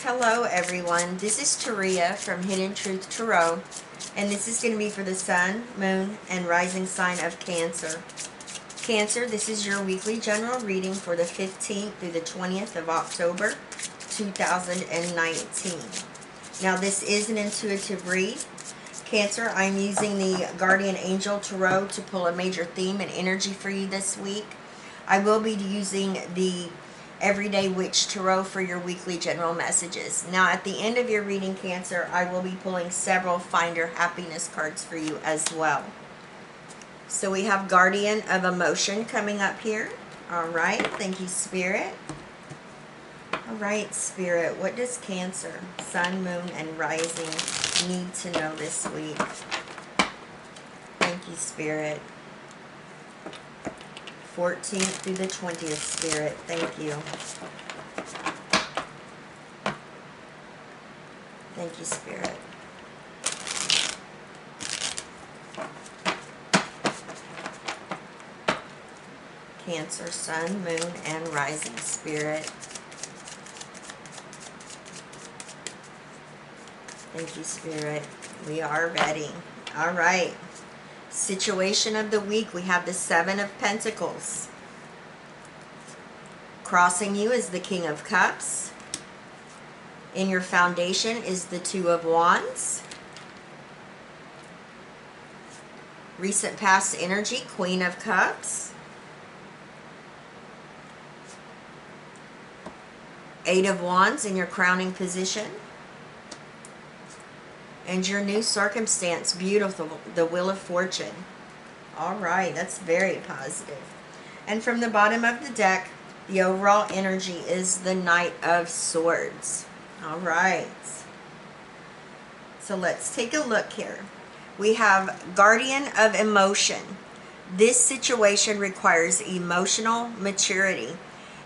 Hello everyone, this is Taria from Hidden Truth Tarot, and this is going to be for the Sun, Moon, and Rising sign of Cancer. Cancer, this is your weekly general reading for the 15th through the 20th of October, 2019. Now this is an intuitive read. Cancer, I'm using the Guardian Angel Tarot to pull a major theme and energy for you this week. I will be using the Everyday Witch Tarot for your weekly general messages. Now at the end of your reading, Cancer, I will be pulling several Find Your Happiness cards for you as well. So we have Guardian of Emotion coming up here. Alright, thank you, Spirit. Alright, Spirit, what does Cancer, Sun, Moon, and Rising need to know this week? Thank you, Spirit. 14th through the 20th, Spirit. Thank you. Thank you, Spirit. Cancer, Sun, Moon, and Rising, Spirit. Thank you, Spirit. We are ready. All right. Situation of the week, we have the Seven of Pentacles. Crossing you is the King of Cups. In your foundation is the Two of Wands. Recent past energy, Queen of Cups. Eight of Wands in your crowning position. And your new circumstance, beautiful, the Wheel of Fortune. All right, that's very positive. And from the bottom of the deck, the overall energy is the Knight of Swords. All right. So let's take a look here. We have Guardian of Emotion. This situation requires emotional maturity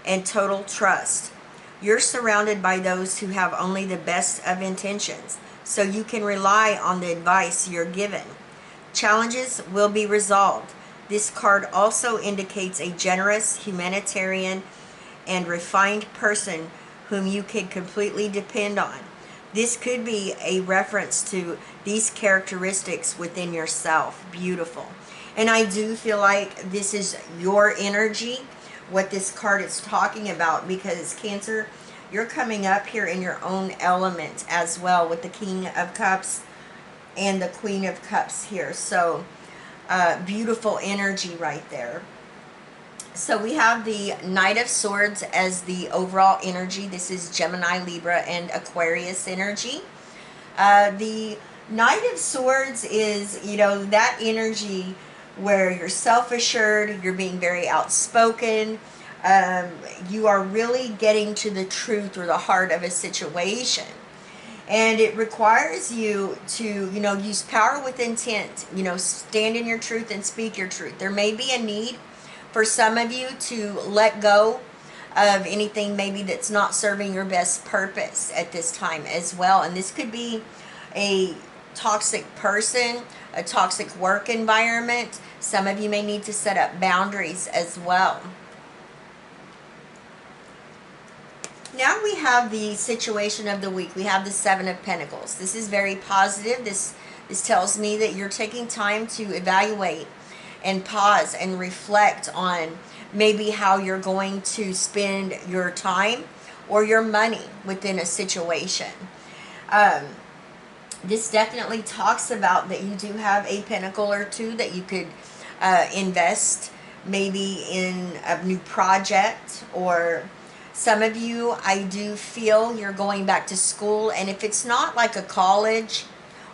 and total trust. You're surrounded by those who have only the best of intentions, so you can rely on the advice you're given. Challenges will be resolved. This card also indicates a generous, humanitarian, and refined person whom you can completely depend on. This could be a reference to these characteristics within yourself. Beautiful. And I do feel like this is your energy, what this card is talking about, because Cancer, you're coming up here in your own element as well with the King of Cups and the Queen of Cups here. So beautiful energy right there. So we have the Knight of Swords as the overall energy. This is Gemini, Libra, and Aquarius energy. The Knight of Swords is, you know, that energy where you're self-assured, you're being very outspoken, you are really getting to the truth or the heart of a situation. And it requires you to, you know, use power with intent, you know, stand in your truth and speak your truth. There may be a need for some of you to let go of anything maybe that's not serving your best purpose at this time as well. And this could be a toxic person, a toxic work environment. Some of you may need to set up boundaries as well. Now we have the situation of the week. We have the Seven of Pentacles. This is very positive. This tells me that you're taking time to evaluate and pause and reflect on maybe how you're going to spend your time or your money within a situation. This definitely talks about that you do have a pentacle or two that you could invest maybe in a new project, or some of you, I do feel you're going back to school, and if it's not like a college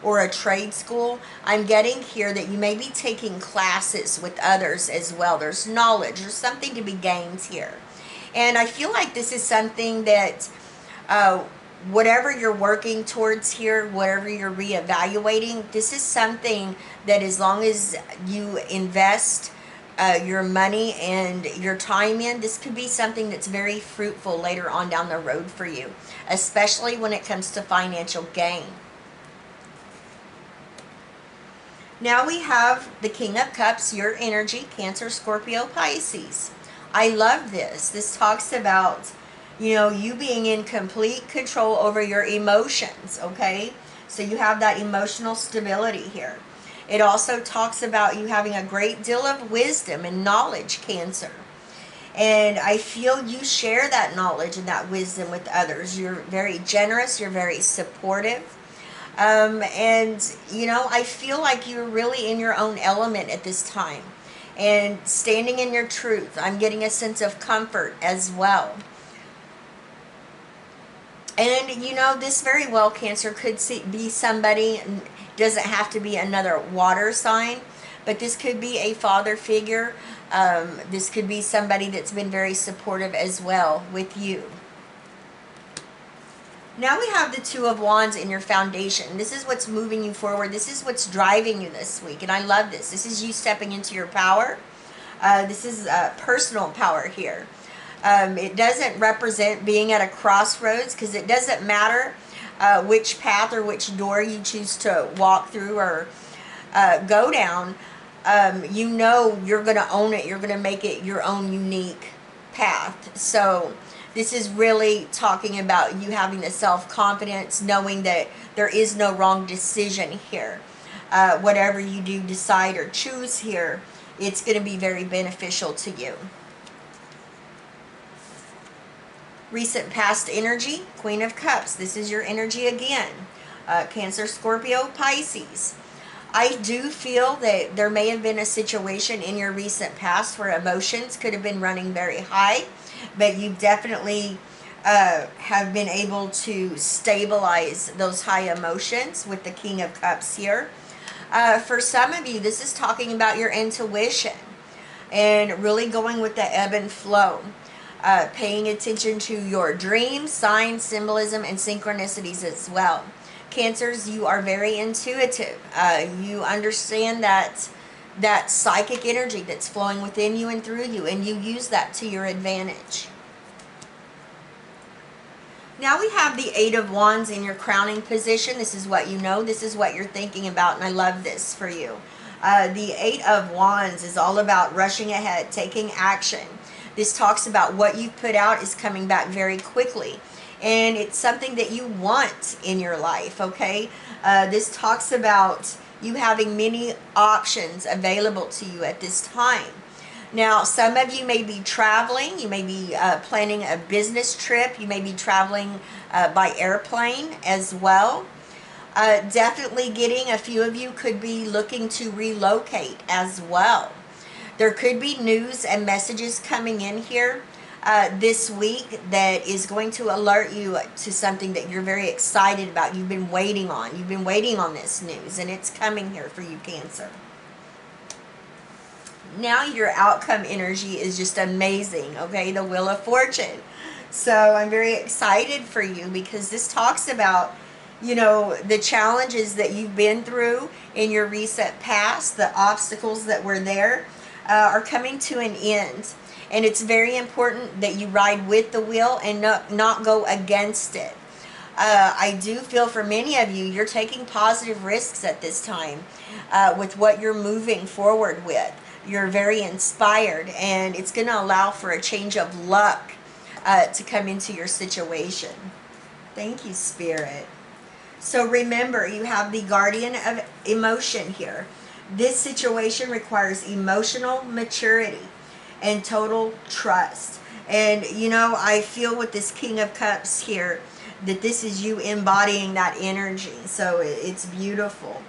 or a trade school, I'm getting here that you may be taking classes with others as well. There's knowledge, there's something to be gained here. And I feel like this is something that whatever you're working towards here, whatever you're reevaluating, this is something that as long as you invest your money and your time in, this could be something that's very fruitful later on down the road for you, especially when it comes to financial gain. Now we have the King of Cups, your energy, Cancer, Scorpio, Pisces. I love this. This talks about You know, you being in complete control over your emotions, okay? So you have that emotional stability here. It also talks about you having a great deal of wisdom and knowledge, Cancer. And I feel you share that knowledge and that wisdom with others. You're very generous, you're very supportive. And, you know, I feel like you're really in your own element at this time and standing in your truth. I'm getting a sense of comfort as well. And, you know, this very well, Cancer, could be somebody, doesn't have to be another water sign, but this could be a father figure. This could be somebody that's been very supportive as well with you. Now we have the Two of Wands in your foundation. This is what's moving you forward. This is what's driving you this week. And I love this. This is you stepping into your power. This is personal power here. It doesn't represent being at a crossroads, because it doesn't matter which path or which door you choose to walk through or go down. You know you're going to own it. You're going to make it your own unique path. So this is really talking about you having the self-confidence, knowing that there is no wrong decision here. Whatever you do, decide, or choose here, it's going to be very beneficial to you. Recent past energy, Queen of Cups. This is your energy again. Cancer, Scorpio, Pisces. I do feel that there may have been a situation in your recent past where emotions could have been running very high, but you definitely have been able to stabilize those high emotions with the King of Cups here. For some of you, this is talking about your intuition and really going with the ebb and flow. Paying attention to your dreams, signs, symbolism, and synchronicities as well. Cancers, you are very intuitive. You understand that psychic energy that's flowing within you and through you, and you use that to your advantage. Now we have the Eight of Wands in your crowning position. This is what you know. This is what you're thinking about, and I love this for you. The Eight of Wands is all about rushing ahead, taking action. This talks about what you've put out is coming back very quickly. And it's something that you want in your life, okay? This talks about you having many options available to you at this time. Now, some of you may be traveling. You may be planning a business trip. You may be traveling by airplane as well. Definitely getting, a few of you could be looking to relocate as well. There could be news and messages coming in here this week that is going to alert you to something that you're very excited about. You've been waiting on. You've been waiting on this news, and it's coming here for you, Cancer. Now your outcome energy is just amazing, okay? The Wheel of Fortune. So I'm very excited for you, because this talks about, you know, the challenges that you've been through in your recent past, the obstacles that were there. Are coming to an end, and it's very important that you ride with the wheel and not go against it. I do feel for many of you, you're taking positive risks at this time with what you're moving forward with. You're very inspired, and it's going to allow for a change of luck to come into your situation. Thank you, Spirit. So remember, you have the Guardian of Emotion here. This situation requires emotional maturity and total trust. And, you know, I feel with this King of Cups here that this is you embodying that energy. So it's beautiful.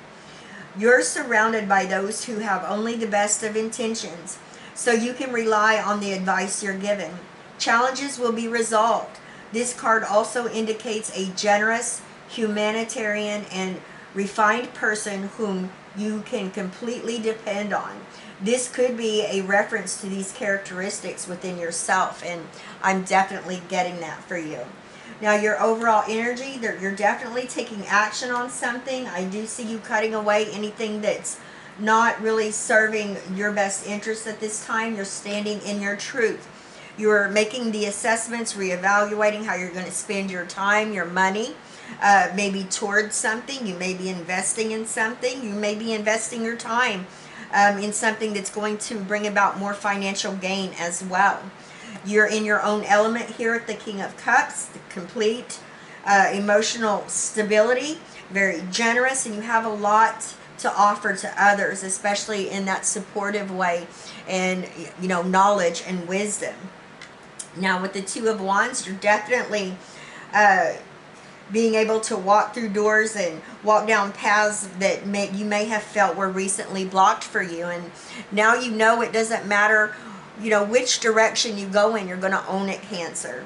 You're surrounded by those who have only the best of intentions, so you can rely on the advice you're given. Challenges will be resolved. This card also indicates a generous, humanitarian, and refined person whom you can completely depend on. This could be a reference to these characteristics within yourself, and I'm definitely getting that for you. Now, your overall energy, you're definitely taking action on something. I do see you cutting away anything that's not really serving your best interest at this time. You're standing in your truth. You're making the assessments, reevaluating how you're going to spend your time, your money. Maybe towards something. You may be investing in something. You may be investing your time in something that's going to bring about more financial gain as well. You're in your own element here at the King of Cups, the complete emotional stability, very generous, and you have a lot to offer to others, especially in that supportive way and, you know, knowledge and wisdom. Now with the Two of Wands, you're definitely being able to walk through doors and walk down paths that you may have felt were recently blocked for you. And now you know it doesn't matter, you know, which direction you go in, you're going to own it, Cancer.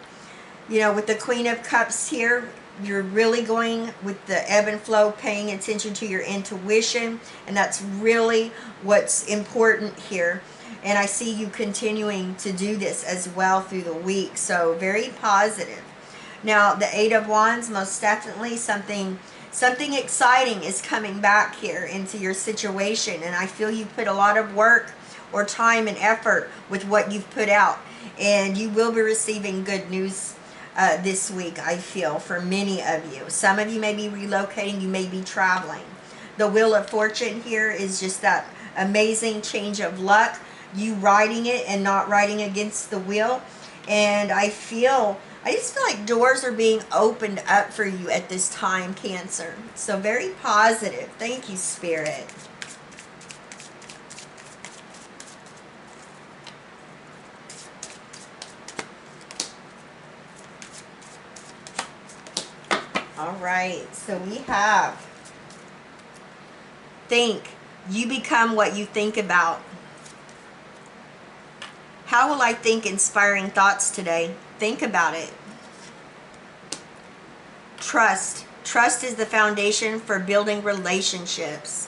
You know, with the Queen of Cups here, you're really going with the ebb and flow, paying attention to your intuition, and that's really what's important here. And I see you continuing to do this as well through the week, so very positive. Now, the Eight of Wands, most definitely something exciting is coming back here into your situation, and I feel you put a lot of work or time and effort with what you've put out, and you will be receiving good news this week, I feel, for many of you. Some of you may be relocating, you may be traveling. The Wheel of Fortune here is just that amazing change of luck, you riding it and not riding against the wheel. And I just feel like doors are being opened up for you at this time, Cancer. So very positive. Thank you, Spirit. All right, so we have think. You become what you think about. How will I think inspiring thoughts today? Think about it. Trust. Trust is the foundation for building relationships.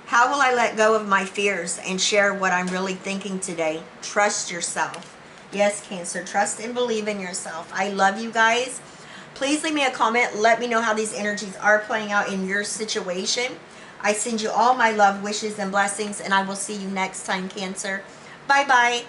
How will I let go of my fears and share what I'm really thinking today? Trust yourself. Yes, Cancer, trust and believe in yourself. I love you guys. Please leave me a comment. Let me know how these energies are playing out in your situation. I send you all my love, wishes, and blessings, and I will see you next time, Cancer. Bye-bye.